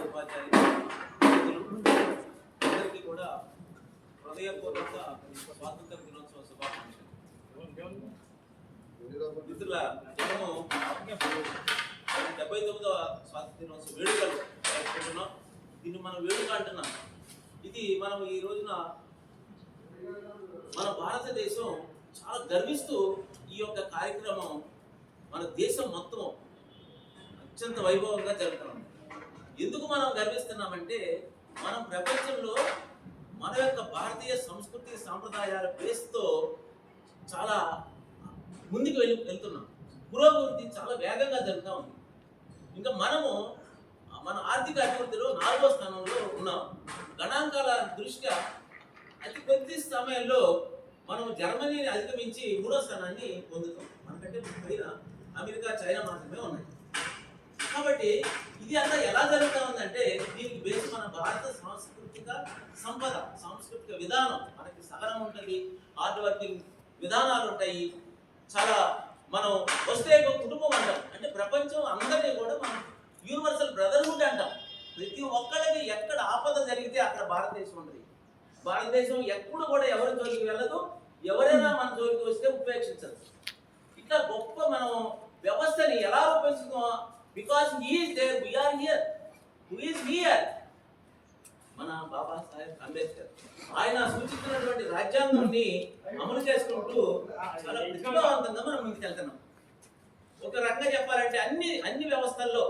ఉపాధ్యాయులు అందరికీ కూడా హృదయపూర్వక స్వాతంత్ర దినోత్సవ శుభాకాంక్షలు. మిత్రుల మనము 79వ స్వాతంత్ర దినోత్సవ వేడుకలు జరుపుకుంటున్నాం. దీన్ని మనం వేడుక అంటున్నాం. ఇది మనం ఈ రోజున మన భారతదేశం చాలా గర్విస్తూ ఈ యొక్క కార్యక్రమం మన దేశం మొత్తం అత్యంత వైభవంగా జరుగుతున్నాం. ఎందుకు మనం గర్విస్తున్నామంటే మనం ప్రపంచంలో మన యొక్క భారతీయ సంస్కృతి సాంప్రదాయాల బేస్తో చాలా ముందుకు వెళ్తున్నాం. పురోగతి చాలా వేగంగా జరుగుతూ ఉంది. ఇంకా మనము మన ఆర్థిక అభివృద్ధిలో 4వ స్థానంలో ఉన్నాం. గణాంకాల దృష్ట్యా అతి కొద్ది సమయంలో మనం జర్మనీని అధిగమించి 3వ స్థానాన్ని పొందుతాం. మనకంటే పైన అమెరికా, చైనా మాత్రమే ఉన్నాయి. కాబట్టి ఇది అంతా ఎలా జరుగుతూ ఉందంటే దీనికి బేస్ మన భారత సాంస్కృతిక సంపద, సాంస్కృతిక విధానం. మనకి సహనం ఉంటుంది, హార్డ్ వర్కింగ్ విధానాలు ఉంటాయి. చాలా మనం వస్తే ఒక కుటుంబం అంటాం. అంటే ప్రపంచం అందరినీ కూడా మనం యూనివర్సల్ బ్రదర్హుడ్ అంటాం. ప్రతి ఒక్కరికి ఎక్కడ ఆపద జరిగితే అక్కడ భారతదేశం ఉంటుంది. భారతదేశం ఎప్పుడు కూడా ఎవరి జోలికి వెళ్ళదు. ఎవరైనా మన జోలికి వస్తే ఉపేక్షించదు. ఇట్లా గొప్ప మనం వ్యవస్థని ఎలా రూపొందించుకో because he is there, we are here. Who is here? మన బాబాసాహెబ్ అంబేద్కర్. ఆయన సూచించినటువంటి రాజ్యాంగాన్ని అమలు చేసుకుంటూ చాలా ప్రతిభావంతంగా మనం ముందుకెళ్తున్నాం. ఒక రకంగా చెప్పాలంటే అన్ని వ్యవస్థల్లో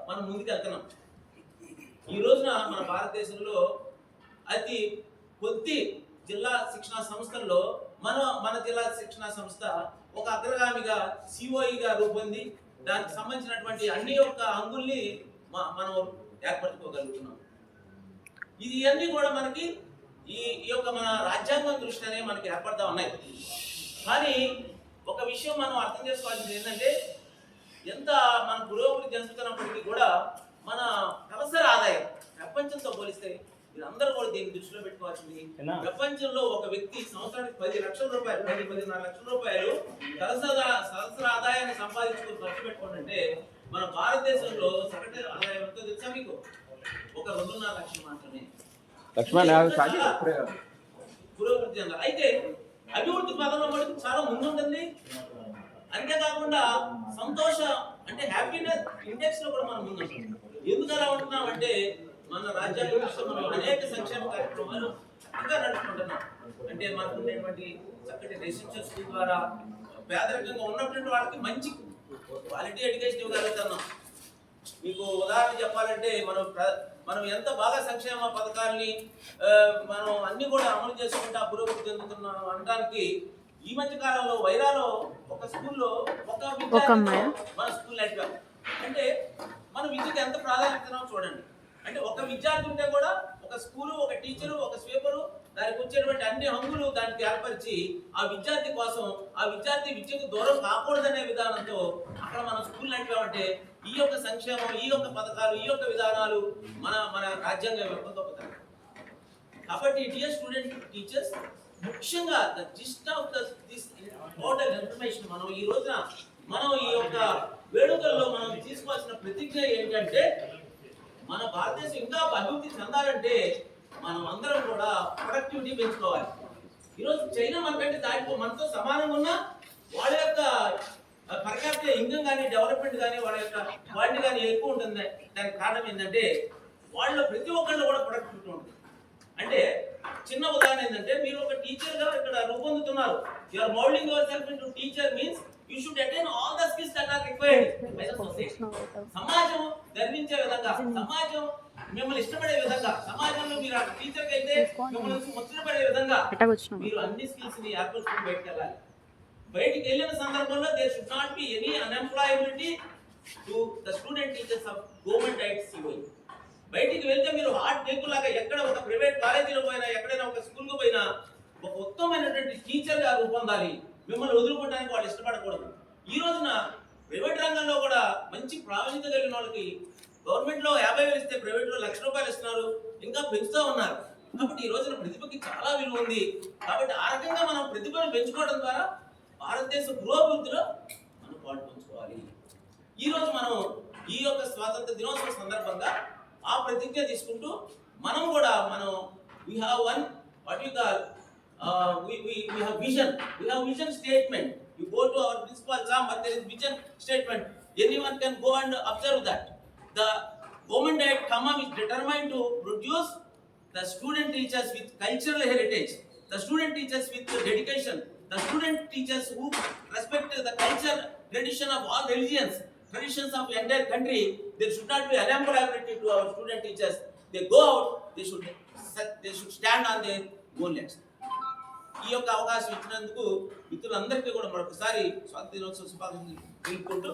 మనం ముందుకెళ్తున్నాం. ఈ రోజున మన భారతదేశంలో అతి కొద్ది జిల్లా శిక్షణా సంస్థల్లో మన జిల్లా శిక్షణా సంస్థ ఒక అగ్రగామిగా సిఓఈగా రూపొంది దానికి సంబంధించినటువంటి అన్ని యొక్క అంగుల్ని మనం ఏర్పరచుకోగలుగుతున్నాం. ఇవన్నీ కూడా మనకి ఈ యొక్క మన రాజ్యాంగం దృష్టినే మనకి ఏర్పడతా ఉన్నాయి. కానీ ఒక విషయం మనం అర్థం చేసుకోవాల్సింది ఏంటంటే ఎంత మన పురోగతి చెందుతున్నప్పటికీ కూడా మన తలసరి ఆదాయం ప్రపంచంతో పోలిస్తే మీరందరూ కూడా దీన్ని దృష్టిలో పెట్టుకోవాల్సింది. ప్రపంచంలో ఒక వ్యక్తి సంవత్సరానికి 10 లక్షల రూపాయలు, 10-10.5 లక్షల రూపాయలు తలసరి ఆదాయాన్ని సంపాదించుకుని ఖర్చు పెట్టుకోండి. మన భారతదేశంలో సగటు ఆదాయం ఎంతో తెలుసా మీకు? ఒక 2.5 లక్షలు మాత్రమే. పురోగతి చెందాలి. అయితే అభివృద్ధి పదంలో మనకి చాలా ముందుంటుంది. అంతేకాకుండా సంతోష అంటే హ్యాపీనెస్ ఇండెక్స్ లో కూడా మనం ముందుంటాం. ఎందుకు అలా ఉంటున్నామంటే మన రాజ్యాంగంలో మనం అనేక సంక్షేమ కార్యక్రమాలు చక్కగా నడుపుకుంటున్నాం. అంటే మనకు ఉండేటువంటి చక్కటి రెసిడెన్షియల్ స్కూల్ ద్వారా పేదరికంగా ఉన్నటువంటి వాళ్ళకి మంచి క్వాలిటీ ఎడ్యుకేషన్ ఇవ్వగలుగుతున్నాం. మీకు ఉదాహరణ చెప్పాలంటే మనం ఎంత బాగా సంక్షేమ పథకాలని మనం అన్ని కూడా అమలు చేసుకుంటా పురోగతి చెందుతున్నాం అనడానికి ఈ మధ్య కాలంలో వైరాలో ఒక స్కూల్లో ఒక విద్యార్థి మన స్కూల్ నడిపాం. అంటే మన విద్యకి ఎంత ప్రాధాన్యత చూడండి. అంటే ఒక విద్యార్థి ఉంటే కూడా ఒక స్కూలు, ఒక టీచరు, ఒక స్వీపరు, దానికి వచ్చేటువంటి అన్ని హంగులు దానికి ఏర్పరిచి ఆ విద్యార్థి కోసం ఆ విద్యార్థి విద్యకు దూరం కాకూడదనే విధానంతో అక్కడ మనం స్కూల్ నడిపామంటే ఈ యొక్క సంక్షేమం, ఈ యొక్క పథకాలు, ఈ యొక్క విధానాలు మన రాజ్యాంగం యొక్క గొప్పతనం. కాబట్టి డియర్ స్టూడెంట్, టీచర్స్, ముఖ్యంగా the gist of this important information మనం ఈ రోజున ఈ యొక్క వేడుకల్లో మనం తీసుకోవాల్సిన ప్రతిజ్ఞ ఏంటంటే మన భారతదేశం ఇంకా అభివృద్ధి చెందాలంటే మనం అందరం కూడా ప్రొడక్టివిటీ పెంచుకోవాలి. ఈరోజు చైనా మనకంటే మనతో సమానంగా ఉన్న వాళ్ళ యొక్క పర్ క్యాపిటల్ ఇన్కమ్ కానీ, డెవలప్మెంట్ కానీ, వాళ్ళ యొక్క క్వాలిటీ కానీ ఎక్కువ ఉంటుంది. దానికి కారణం ఏంటంటే వాళ్ళ ప్రతి ఒక్కళ్ళు కూడా ప్రొడక్టివిటీ ఉంటుంది. అంటే చిన్న ఉదాహరణ ఏంటంటే మీరు ఒక టీచర్గా ఇక్కడ రూపొందుతున్నారు. You are moulding yourself into teacher means you should attain all the skills that are required by the society. సమాజం గర్వించే విధంగా, సమాజం మిమ్మల్ని ఇష్టపడే విధంగా, సమాజంలో మీరు టీచర్కి అయితే మిమ్మల్ని ముచ్చటపడే విధంగా మీరు అన్ని స్కిల్స్ ని ఏర్పరచుకుని బయటకు వెళ్ళాలి. బయటికి వెళ్ళిన సందర్భంలో there should not be any unemployability to the student teachers of government and COE. బయటికి వెళ్తే మీరు హార్ట్ టేక్ లాగా ఎక్కడ ఒక ప్రైవేట్ కాలేజీలో పోయినా, ఎక్కడైనా ఒక స్కూల్ కు పోయినా ఒక ఉత్తమమైనటువంటి టీచర్ గా రూపొందాలి. మిమ్మల్ని వదులుకోవడానికి వాళ్ళు ఇష్టపడకూడదు. ఈ రోజున ప్రైవేట్ రంగంలో కూడా మంచి ప్రావీణ్యత కలిగిన వాళ్ళకి గవర్నమెంట్ లో 50,000 ఇస్తే ప్రైవేట్ లో 1,00,000 రూపాయలు ఇస్తున్నారు, ఇంకా పెంచుతూ ఉన్నారు. కాబట్టి ఈ రోజున ప్రతిభకి చాలా విలువ ఉంది. కాబట్టి ఆ రకంగా మనం ప్రతిభను పెంచుకోవడం ద్వారా భారతదేశ పురోభివృద్ధిలో మనం పాల్పంచుకోవాలి. ఈ రోజు మనం ఈ యొక్క స్వాతంత్ర దినోత్సవ సందర్భంగా ఆ ప్రతిజ్ఞ తీసుకుంటూ మనం కూడా we have one what you call we have vision statement. You go to our principal exam, but there is vision statement. Anyone can go and observe that. The government at Khammam is determined to produce the student teachers with cultural heritage, the student teachers with dedication, the student teachers who respect the culture, tradition of all religions, traditions of the entire country. There should not be unemployability to our student teachers. They go out, they should stand on their own legs. ఈ యొక్క అవకాశం ఇచ్చినందుకు మిత్రులందరికీ కూడా మరొకసారి స్వాతంత్ర దినోత్సవ శుభాకాంక్షలు తెలుపుకుంటూ